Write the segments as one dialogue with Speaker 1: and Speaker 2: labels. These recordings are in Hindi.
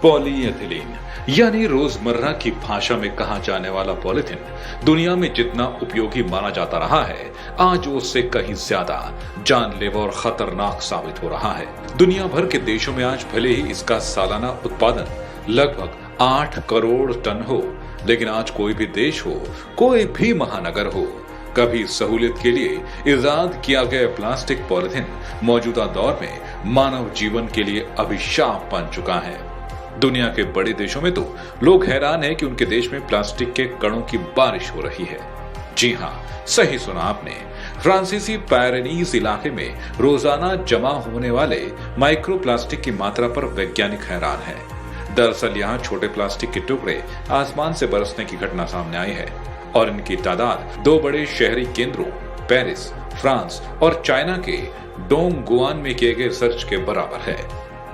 Speaker 1: पॉलीएथिलीन यानी रोजमर्रा की भाषा में कहा जाने वाला पॉलिथीन दुनिया में जितना उपयोगी माना जाता रहा है, आज उससे कहीं ज्यादा जानलेवा और खतरनाक साबित हो रहा है। दुनिया भर के देशों में आज भले ही इसका सालाना उत्पादन लगभग 8 करोड़ टन हो, लेकिन आज कोई भी देश हो, कोई भी महानगर हो, कभी सहूलियत के लिए इजाद किया गया प्लास्टिक पॉलिथीन मौजूदा दौर में मानव जीवन के लिए अभिशाप बन चुका है। दुनिया के बड़े देशों में तो लोग हैरान हैं कि उनके देश में प्लास्टिक के कणों की बारिश हो रही है। जी हां, सही सुना आपने। फ्रांसीसी पायरेनीज इलाके में रोजाना जमा होने वाले माइक्रो प्लास्टिक की मात्रा पर वैज्ञानिक हैरान हैं। दरअसल यहाँ छोटे प्लास्टिक के टुकड़े आसमान से बरसने की घटना सामने आई है और इनकी तादाद 2 बड़े शहरी केंद्रों पेरिस, फ्रांस और चाइना के डोंगगुआन में किए गए रिसर्च के बराबर है,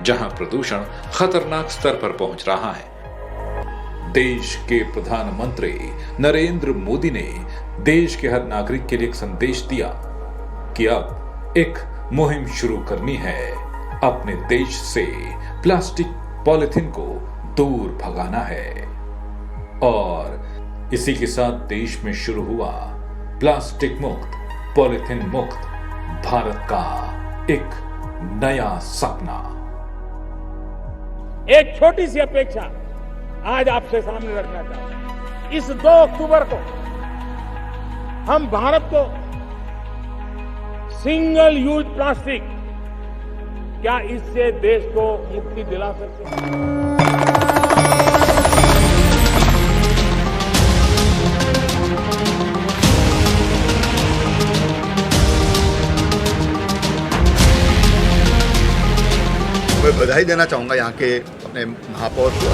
Speaker 1: जहां प्रदूषण खतरनाक स्तर पर पहुंच रहा है। देश के प्रधानमंत्री नरेंद्र मोदी ने देश के हर नागरिक के लिए एक संदेश दिया कि अब एक मुहिम शुरू करनी है, अपने देश से प्लास्टिक पॉलिथीन को दूर भगाना है। और इसी के साथ देश में शुरू हुआ प्लास्टिक मुक्त, पॉलिथीन मुक्त भारत का एक नया सपना।
Speaker 2: एक छोटी सी अपेक्षा आज आपसे सामने रखना चाहता हूं। इस 2 अक्टूबर को हम भारत को सिंगल यूज प्लास्टिक, क्या इससे देश को मुक्ति दिला सकते हैं?
Speaker 3: मैं बधाई देना चाहूंगा यहाँ के अपने महापौर को।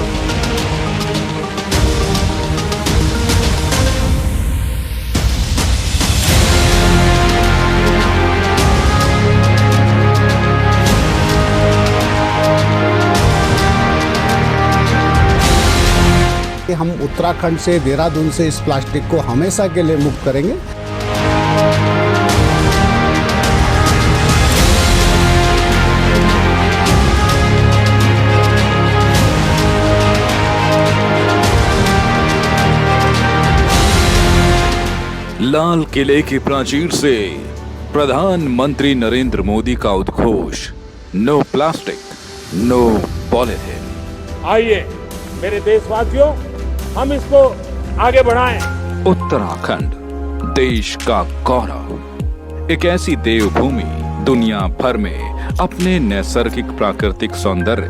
Speaker 4: हम उत्तराखंड से, देहरादून से इस प्लास्टिक को हमेशा के लिए मुक्त करेंगे।
Speaker 1: लाल किले की प्राचीर से प्रधानमंत्री नरेंद्र मोदी का उद्घोष, नो प्लास्टिक, नो पॉलिथीन।
Speaker 2: आइए मेरे देशवासियों, हम इसको आगे बढ़ाएं।
Speaker 1: उत्तराखंड देश का गौरव, एक ऐसी देवभूमि दुनिया भर में अपने नैसर्गिक प्राकृतिक सौंदर्य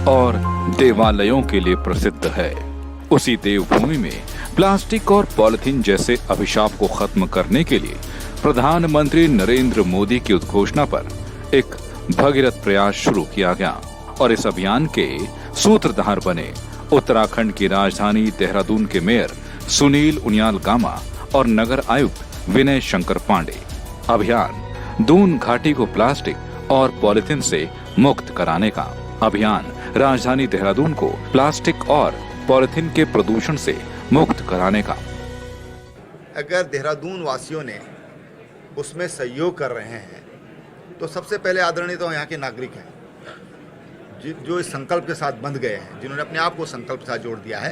Speaker 1: और देवालयों के लिए प्रसिद्ध है। उसी देवभूमि में प्लास्टिक और पॉलिथीन जैसे अभिशाप को खत्म करने के लिए प्रधानमंत्री नरेंद्र मोदी की उद्घोषणा पर एक भगीरथ प्रयास शुरू किया गया और इस अभियान के सूत्रधार बने उत्तराखंड की राजधानी देहरादून के मेयर सुनील उनियाल गामा और नगर आयुक्त विनय शंकर पांडे। अभियान दून घाटी को प्लास्टिक और पॉलिथीन से मुक्त कराने का। अभियान राजधानी देहरादून को प्लास्टिक और पॉलिथीन के प्रदूषण से मुक्त कराने का।
Speaker 3: अगर देहरादून वासियों ने उसमें सहयोग कर रहे हैं तो सबसे पहले आदरणीय तो यहाँ के नागरिक हैं, जो इस संकल्प के साथ बंध गए हैं, जिन्होंने अपने आप को संकल्प के साथ जोड़ दिया है।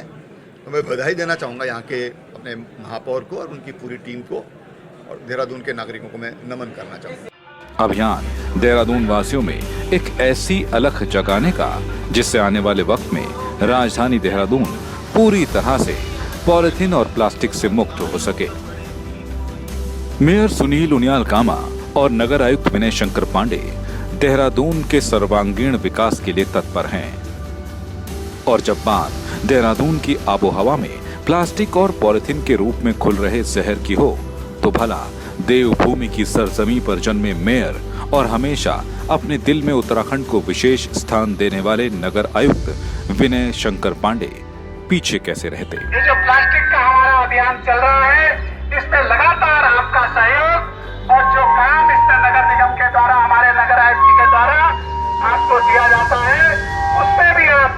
Speaker 3: तो मैं बधाई देना चाहूँगा यहाँ के अपने महापौर को और उनकी पूरी टीम को, और देहरादून के नागरिकों को मैं नमन करना चाहूँगा।
Speaker 1: अभियान देहरादून वासियों में एक ऐसी अलख जगाने का जिससे आने वाले वक्त में राजधानी देहरादून पूरी तरह से पॉलिथीन और प्लास्टिक से मुक्त हो सके। मेयर सुनील उनियाल कामा और नगर आयुक्त विनय शंकर पांडे देहरादून के सर्वांगीण विकास के लिए तत्पर हैं। और जब बात देहरादून की आबोहवा में प्लास्टिक और पॉलिथीन के रूप में खुल रहे जहर की हो, तो भला देवभूमि की सरजमी पर जन्मे मेयर और हमेशा अपने दिल में उत्तराखंड को विशेष स्थान देने वाले नगर आयुक्त विनय शंकर पांडे पीछे कैसे रहते।
Speaker 5: ये जो प्लास्टिक का हमारा अभियान चल रहा है, इसमें लगातार आपका सहयोग और जो काम इसमें नगर निगम के द्वारा, हमारे नगर आयुक्त के द्वारा आपको दिया जाता है, उसमें भी आप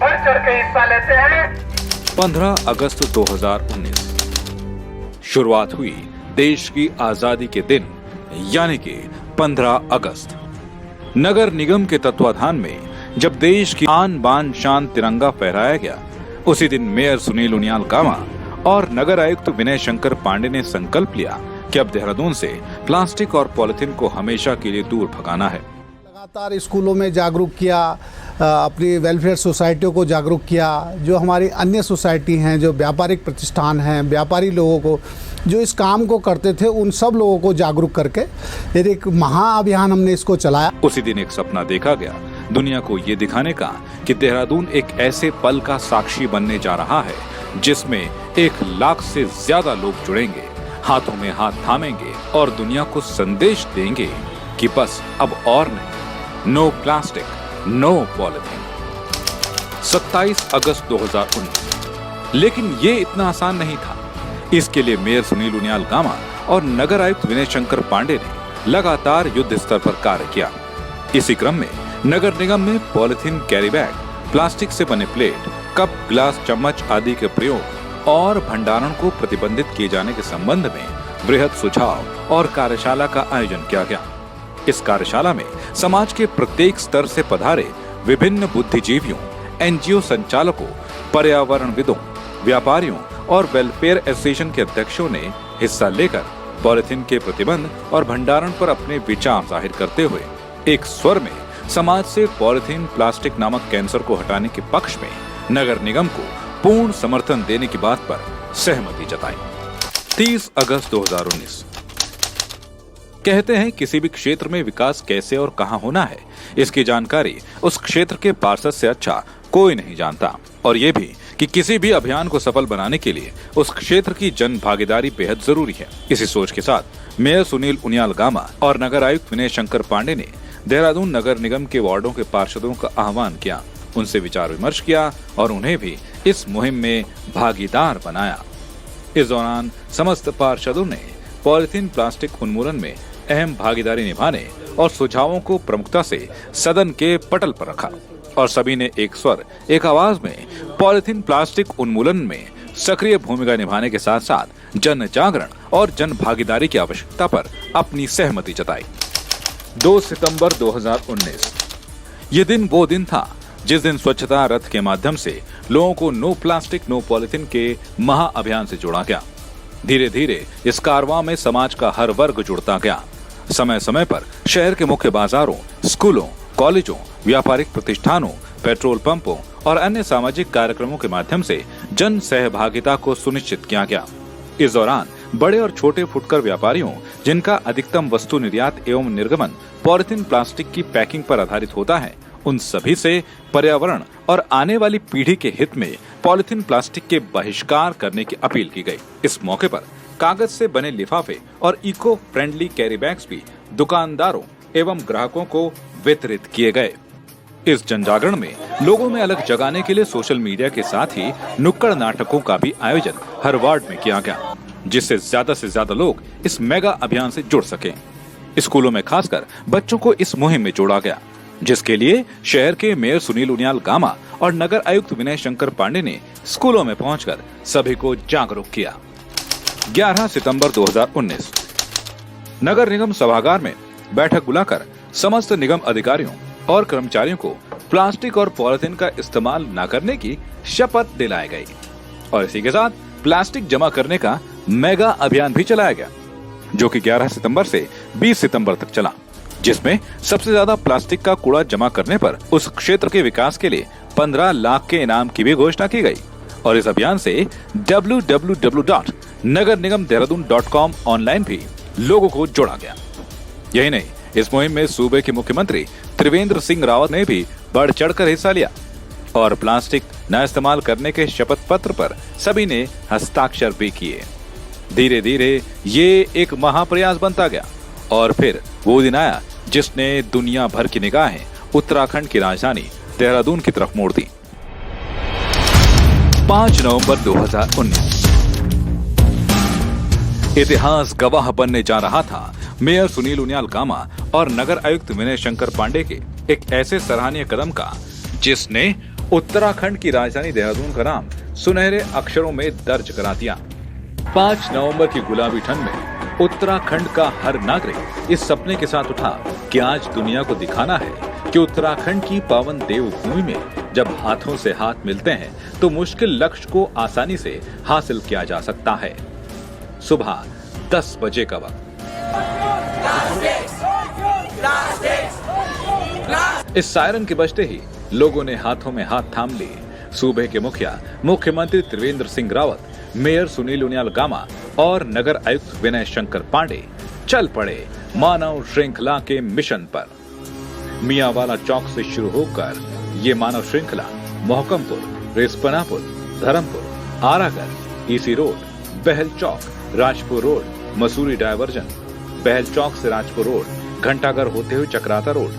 Speaker 5: बढ़ चढ़ के हिस्सा लेते हैं।
Speaker 1: 15 अगस्त 2019 शुरुआत हुई देश की आजादी के दिन, यानी कि 15 अगस्त। नगर निगम के तत्वाधान में जब देश की आन बान शान तिरंगा फहराया गया, उसी दिन मेयर सुनील उनियाल गामा और नगर आयुक्त विनय शंकर पांडे ने संकल्प लिया कि अब देहरादून से प्लास्टिक और पॉलिथीन को हमेशा के लिए दूर भगाना है।
Speaker 4: लगातार स्कूलों में जागरूक किया, अपनी वेलफेयर सोसाइटियों को जागरूक किया, जो हमारी अन्य सोसाइटी हैं, जो व्यापारिक प्रतिष्ठान हैं, व्यापारी लोगों को जो इस काम को करते थे, उन सब लोगों को जागरूक करके एक महाअभियान हमने इसको चलाया।
Speaker 1: उसी दिन एक सपना देखा गया, दुनिया को ये दिखाने का कि देहरादून एक ऐसे पल का साक्षी बनने जा रहा है जिसमें 1 लाख से ज्यादा लोग जुड़ेंगे, हाथों में हाथ थामेंगे और दुनिया को संदेश देंगे कि बस अब और नहीं, नो प्लास्टिक, नो पॉलिथीन। 27 अगस्त 2019। लेकिन ये इतना आसान नहीं था। इसके लिए मेयर सुनील उनियाल गामा और नगर आयुक्त विनय शंकर पांडे ने लगातार युद्ध स्तर पर कार्य किया। इसी क्रम में नगर निगम में पॉलिथीन कैरी बैग, प्लास्टिक से बने प्लेट, कप, ग्लास, चम्मच आदि के प्रयोग और भंडारण को प्रतिबंधित किए जाने के संबंध में बृहद सुझाव और कार्यशाला का आयोजन किया गया। इस कार्यशाला में समाज के प्रत्येक स्तर से पधारे विभिन्न बुद्धिजीवियों, एनजीओ संचालकों, पर्यावरणविदों, व्यापारियों और वेलफेयर एसोसिएशन के अध्यक्षों ने हिस्सा लेकर पॉलिथीन के प्रतिबंध और भंडारण पर अपने विचार जाहिर करते हुए एक स्वर में समाज से पॉलिथीन प्लास्टिक नामक कैंसर को हटाने के पक्ष में नगर निगम को पूर्ण समर्थन देने की बात पर सहमति जताई। 30 अगस्त 2019। कहते हैं किसी भी क्षेत्र में विकास कैसे और कहां होना है, इसकी जानकारी उस क्षेत्र के पार्षद से अच्छा कोई नहीं जानता, और ये भी कि किसी भी अभियान को सफल बनाने के लिए उस क्षेत्र की जन भागीदारी बेहद जरूरी है। इसी सोच के साथ मेयर सुनील उनियाल गामा और नगर आयुक्त विनय शंकर पांडे ने देहरादून नगर निगम के वार्डों के पार्षदों का आह्वान किया, उनसे विचार विमर्श किया और उन्हें भी इस मुहिम में भागीदार बनाया। इस दौरान समस्त पार्षदों ने पॉलिथीन प्लास्टिक उन्मूलन में अहम भागीदारी निभाने और सुझावों को प्रमुखता से सदन के पटल पर रखा और सभी ने एक स्वर, एक आवाज में पॉलिथीन प्लास्टिक उन्मूलन में सक्रिय भूमिका निभाने के साथ साथ जन जागरण और जन भागीदारी की आवश्यकता पर अपनी सहमति जताई। 2 सितंबर 2019। ये दिन वो दिन था जिस दिन स्वच्छता रथ के माध्यम से लोगों को नो प्लास्टिक नो पॉलिथीन के महा अभियान से जोड़ा गया। धीरे धीरे इस कारवां में समाज का हर वर्ग जुड़ता गया। समय समय पर शहर के मुख्य बाजारों, स्कूलों, कॉलेजों, व्यापारिक प्रतिष्ठानों, पेट्रोल पंपों और अन्य सामाजिक कार्यक्रमों के माध्यम से जन सहभागिता को सुनिश्चित किया गया। इस दौरान बड़े और छोटे फुटकर व्यापारियों, जिनका अधिकतम वस्तु निर्यात एवं निर्गमन पॉलिथीन प्लास्टिक की पैकिंग पर आधारित होता है, उन सभी से पर्यावरण और आने वाली पीढ़ी के हित में पॉलिथीन प्लास्टिक के बहिष्कार करने की अपील की गई। इस मौके पर कागज से बने लिफाफे और इको फ्रेंडली कैरी बैग्स भी दुकानदारों एवं ग्राहकों को वितरित किए गए। इस जनजागरण में लोगों में अलग जगाने के लिए सोशल मीडिया के साथ ही नुक्कड़ नाटकों का भी आयोजन हर वार्ड में किया गया, जिससे ज्यादा लोग इस मेगा अभियान से जुड़ सकें। स्कूलों में खासकर बच्चों को इस मुहिम में जोड़ा गया, जिसके लिए शहर के मेयर सुनील उनियाल गामा और नगर आयुक्त विनय शंकर पांडे ने स्कूलों में पहुंचकर सभी को जागरूक किया। 11 सितंबर 2019। नगर निगम सभागार में बैठक बुलाकर समस्त निगम अधिकारियों और कर्मचारियों को प्लास्टिक और पॉलिथीन का इस्तेमाल न करने की शपथ दिलाई गई और इसी के साथ प्लास्टिक जमा करने का मेगा अभियान भी चलाया गया, जो कि 11 सितंबर से 20 सितंबर तक चला, जिसमें सबसे ज्यादा प्लास्टिक का कूड़ा जमा करने पर उस क्षेत्र के विकास के लिए 15 लाख के इनाम की भी घोषणा की गई। और इस अभियान से www.nagarnigamdehradun.com ऑनलाइन भी लोगों को जोड़ा गया। यही नहीं, इस मुहिम में सूबे के मुख्यमंत्री त्रिवेंद्र सिंह रावत ने भी बढ़ चढ़कर हिस्सा लिया और प्लास्टिक न इस्तेमाल करने के शपथ पत्र पर सभी ने हस्ताक्षर भी किए। धीरे धीरे ये एक महाप्रयास बनता गया और फिर वो दिन आया जिसने दुनिया भर की निगाहें उत्तराखंड की राजधानी देहरादून की तरफ मोड़ दी। 5 नवंबर 2019। इतिहास गवाह बनने जा रहा था मेयर सुनील उनियाल गामा और नगर आयुक्त विनय शंकर पांडे के एक ऐसे सराहनीय कदम का, जिसने उत्तराखंड की राजधानी देहरादून का नाम सुनहरे अक्षरों में दर्ज करा दिया। 5 नवंबर की गुलाबी ठंड में उत्तराखंड का हर नागरिक इस सपने के साथ उठा कि आज दुनिया को दिखाना है कि उत्तराखंड की पावन देवभूमि में जब हाथों से हाथ मिलते हैं तो मुश्किल लक्ष्य को आसानी से हासिल किया जा सकता है। सुबह 10 बजे का वक्त। इस सायरन के बजते ही लोगों ने हाथों में हाथ थाम लिए। सूबे के मुखिया मुख्यमंत्री त्रिवेंद्र सिंह रावत, मेयर सुनील उनियाल गामा और नगर आयुक्त विनय शंकर पांडे चल पड़े मानव श्रृंखला के मिशन पर। मियांवाला चौक से शुरू होकर ये मानव श्रृंखला मोहकमपुर, रिस्पनापुर, धर्मपुर, आरागर, ईसी रोड, बहल चौक, राजपुर रोड, मसूरी डायवर्जन, बहल चौक से राजपुर रोड, घंटाघर होते हुए चक्राता रोड,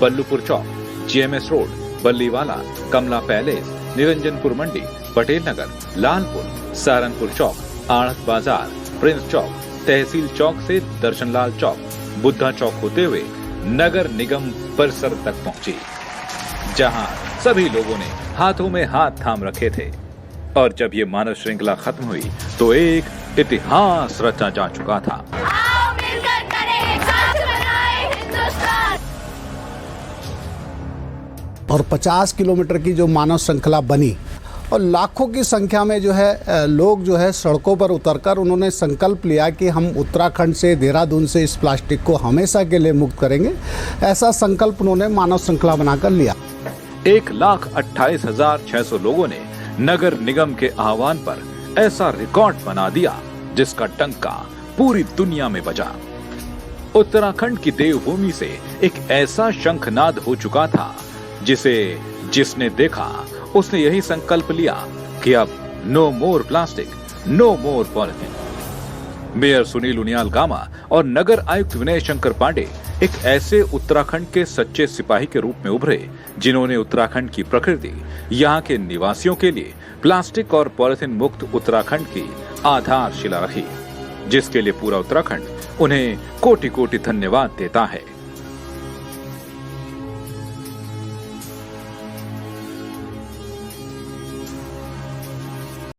Speaker 1: बल्लूपुर चौक, जीएमएस रोड, बल्लीवाला, कमला पैलेस, निरंजनपुर मंडी, पटेल नगर, लालपुर, सहारनपुर चौक, आढ़त बाजार, प्रिंस चौक, तहसील चौक से दर्शनलाल चौक, बुद्धा चौक होते हुए नगर निगम परिसर तक पहुंची, जहां सभी लोगों ने हाथों में हाथ थाम रखे थे। और जब ये मानव श्रृंखला खत्म हुई तो एक इतिहास रचा जा चुका था।
Speaker 6: आओ मिलकर करें, एक साथ बनाएं हिंदुस्तान।
Speaker 4: और 50 किलोमीटर की जो मानव श्रृंखला बनी और लाखों की संख्या में जो है लोग जो है सड़कों पर उतरकर उन्होंने संकल्प लिया कि हम उत्तराखंड से, देहरादून से इस प्लास्टिक को हमेशा के लिए मुक्त करेंगे। ऐसा संकल्प उन्होंने मानव श्रृंखला बनाकर लिया।
Speaker 1: 1,28,600 लोगों ने नगर निगम के आह्वान पर ऐसा रिकॉर्ड बना दिया जिसका टंका पूरी दुनिया में बजा। उत्तराखंड की देवभूमि से एक ऐसा शंखनाद हो चुका था जिसने देखा उसने यही संकल्प लिया कि अब no more plastic, no more polythene. Mayor Sunil Uniyal Gama और नगर आयुक्त विनय शंकर पांडे एक ऐसे उत्तराखंड के सच्चे सिपाही के रूप में उभरे जिन्होंने उत्तराखंड की प्रकृति, यहाँ के निवासियों के लिए प्लास्टिक और पॉलिथीन मुक्त उत्तराखंड की आधारशिला रखी, जिसके लिए पूरा उत्तराखंड उन्हें कोटि कोटि धन्यवाद देता है।